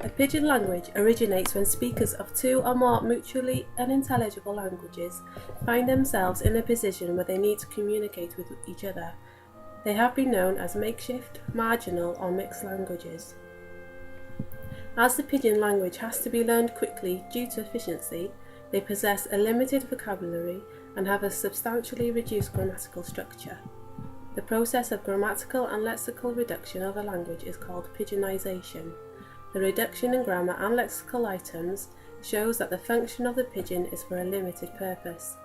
A pidgin language originates when speakers of two or more mutually unintelligible languages find themselves in a position where they need to communicate with each other. They have been known as makeshift, marginal, or mixed languages. As the pidgin language has to be learned quickly due to efficiency, they possess a limited vocabulary and have a substantially reduced grammatical structure. The process of grammatical and lexical reduction of a language is called pidginization. The reduction in grammar and lexical items shows that the function of the pidgin is for a limited purpose.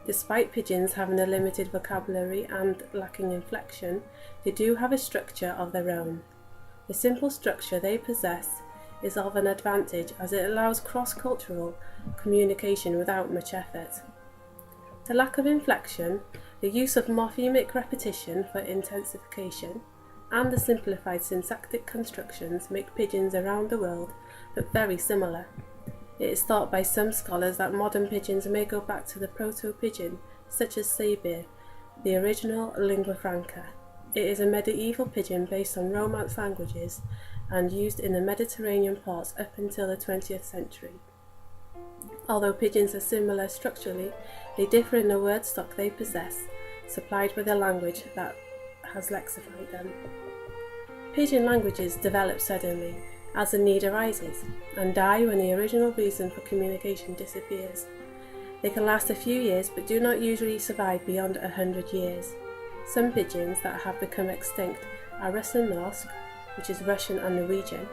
Despite pidgins having a limited vocabulary and lacking inflection, they do have a structure of their own. The simple structure they possess is of an advantage as it allows cross-cultural communication without much effort. The lack of inflection, the use of morphemic repetition for intensification, and the simplified syntactic constructions make pidgins around the world look very similar. It is thought by some scholars that modern pidgins may go back to the proto-pidgin, such as Sabir, the original lingua franca. It is a medieval pidgin based on Romance languages and used in the Mediterranean ports up until the 20th century. Although pidgins are similar structurally, they differ in the word stock they possess, supplied by the language that has lexified them. Pidgin languages develop suddenly, as the need arises, and die when the original reason for communication disappears. They can last a few years but do not usually survive beyond 100 years. Some pidgins that have become extinct are Russian-Norsk, which is Russian and Norwegian,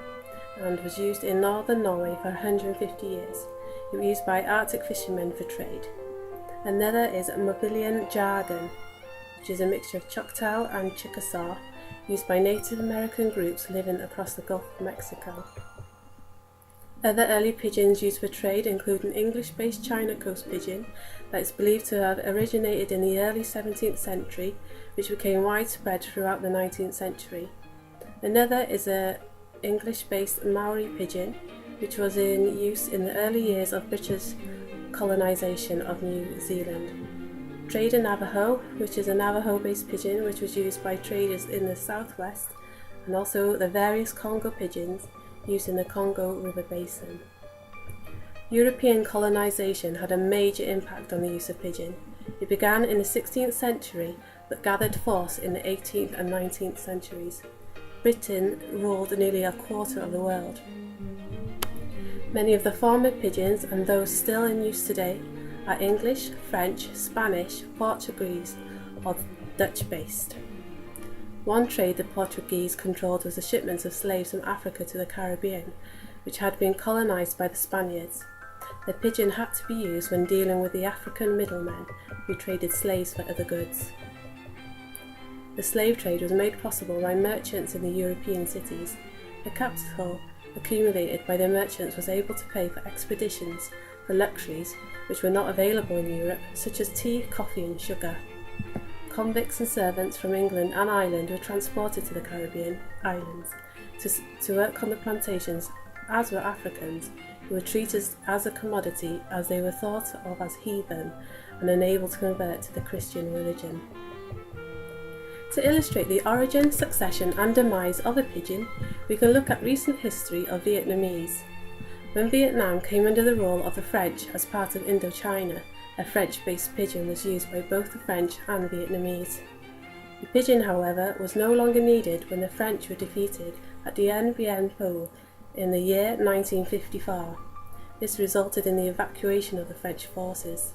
and was used in northern Norway for 150 years. It was used by Arctic fishermen for trade. Another is Mobilian jargon, which is a mixture of Choctaw and Chickasaw, used by Native American groups living across the Gulf of Mexico. Other early pidgins used for trade include an English-based China Coast pidgin that is believed to have originated in the early 17th century, which became widespread throughout the 19th century. Another is an English-based Maori pidgin, which was in use in the early years of British colonisation of New Zealand. Trader Navajo, which is a Navajo-based pidgin which was used by traders in the southwest, and also the various Congo pidgins used in the Congo River Basin. European colonisation had a major impact on the use of pidgin. It began in the 16th century but gathered force in the 18th and 19th centuries. Britain ruled nearly a quarter of the world. Many of the former pidgins and those still in use today are English, French, Spanish, Portuguese, or Dutch-based. One trade the Portuguese controlled was the shipments of slaves from Africa to the Caribbean, which had been colonised by the Spaniards. The pidgin had to be used when dealing with the African middlemen who traded slaves for other goods. The slave trade was made possible by merchants in the European cities. The capital accumulated by the merchants was able to pay for expeditions, for luxuries which were not available in Europe, such as tea, coffee and sugar. Convicts and servants from England and Ireland were transported to the Caribbean islands to work on the plantations, as were Africans, who were treated as a commodity as they were thought of as heathen and unable to convert to the Christian religion. To illustrate the origin, succession and demise of a pidgin, we can look at recent history of Vietnamese. When Vietnam came under the rule of the French as part of Indochina, a French-based pidgin was used by both the French and Vietnamese. The pidgin, however, was no longer needed when the French were defeated at Dien Bien Phu in the year 1954. This resulted in the evacuation of the French forces.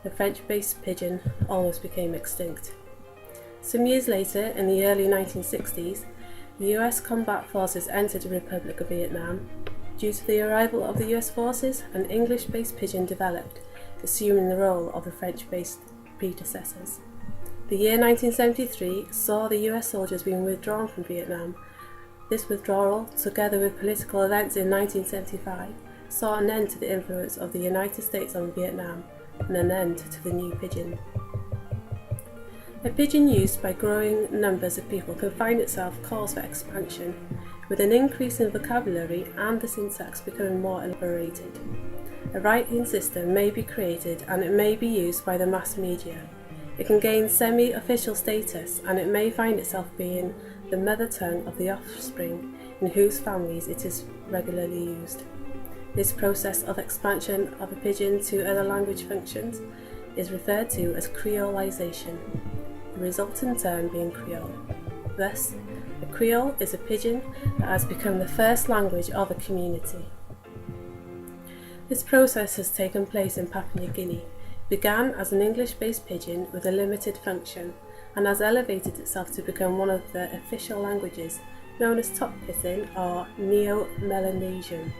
The French-based pidgin almost became extinct. Some years later, in the early 1960s, the US combat forces entered the Republic of Vietnam. Due to the arrival of the US forces, an English-based pidgin developed, assuming the role of the French-based predecessors. The year 1973 saw the US soldiers being withdrawn from Vietnam. This withdrawal, together with political events in 1975, saw an end to the influence of the United States on Vietnam, and an end to the new pidgin. A pidgin used by growing numbers of people can find itself calls for expansion, with an increase in vocabulary and the syntax becoming more elaborated. A writing system may be created and it may be used by the mass media. It can gain semi-official status and it may find itself being the mother tongue of the offspring in whose families it is regularly used. This process of expansion of a pidgin to other language functions is referred to as creolization, the resultant term being Creole. Thus, a Creole is a pidgin that has become the first language of a community. This process has taken place in Papua New Guinea. It began as an English-based pidgin with a limited function and has elevated itself to become one of the official languages, known as Tok Pisin or Neo-Melanesian.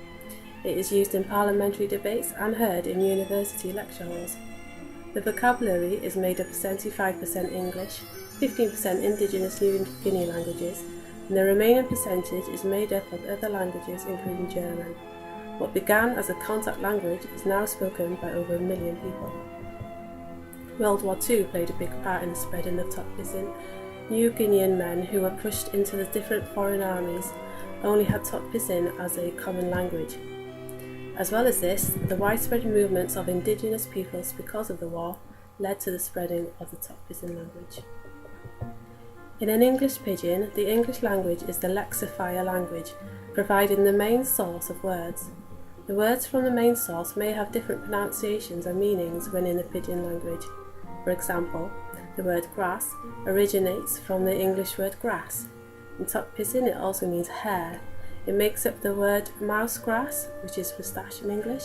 It is used in parliamentary debates and heard in university lecture halls. The vocabulary is made up of 75% English, 15% indigenous New Guinea languages, and the remaining percentage is made up of other languages including German. What began as a contact language is now spoken by over 1 million people. World War II played a big part in the spreading of Tok Pisin. New Guinean men who were pushed into the different foreign armies only had Tok Pisin as a common language. As well as this, the widespread movements of indigenous peoples because of the war led to the spreading of the Tok Pisin language. In an English pidgin, the English language is the lexifier language, providing the main source of words. The words from the main source may have different pronunciations and meanings when in the pidgin language. For example, the word grass originates from the English word grass. In Tok Pisin it also means hair. It makes up the word mouse grass, which is moustache in English,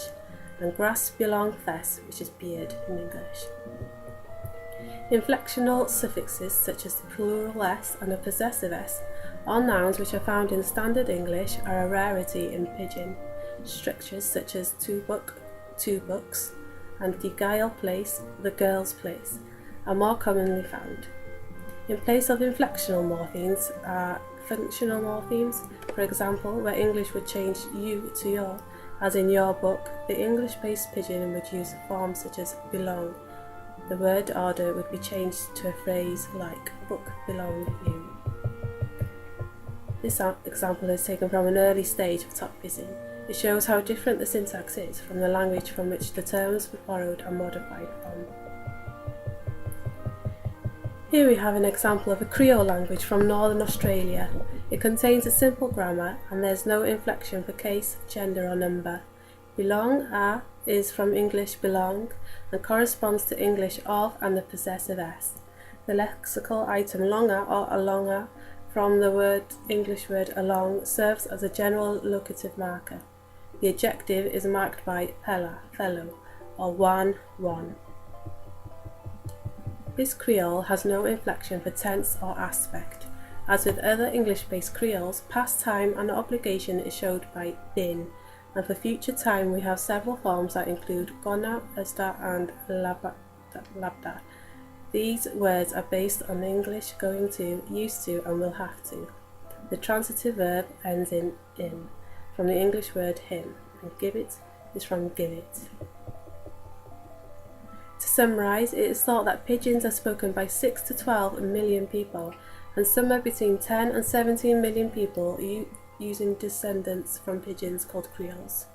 and grass belong fes, which is beard in English. Inflectional suffixes such as the plural s and the possessive s are nouns which are found in standard English are a rarity in pidgin. Structures such as two book, two books, and the guile place, the girl's place, are more commonly found. In place of inflectional morphemes are functional morphemes, for example, where English would change you to your, as in your book, the English-based pidgin would use forms such as belong. The word order would be changed to a phrase like book belong you. This example is taken from an early stage of Tok Pisin. It shows how different the syntax is from the language from which the terms were borrowed and modified from. Here we have an example of a Creole language from Northern Australia. It contains a simple grammar and there is no inflection for case, gender or number. Belong is from English belong and corresponds to English of and the possessive s. The lexical item longa or alonga from the English word along serves as a general locative marker. The adjective is marked by pella, fellow, or one. This Creole has no inflection for tense or aspect. As with other English-based Creoles, past time and obligation is showed by been, and for future time we have several forms that include gonna, esta, and labda. These words are based on English going to, used to, and will have to. The transitive verb ends in from the English word him, and gibbet is from give it. To summarise, it is thought that pidgins are spoken by 6 to 12 million people, and somewhere between 10 and 17 million people using descendants from pidgins called Creoles.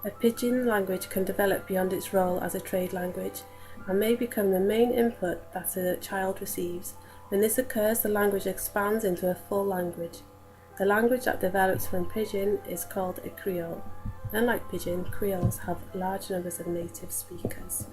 A pidgin language can develop beyond its role as a trade language, and may become the main input that a child receives. When this occurs, the language expands into a full language. The language that develops from pidgin is called a Creole. Unlike pidgin, Creoles have large numbers of native speakers.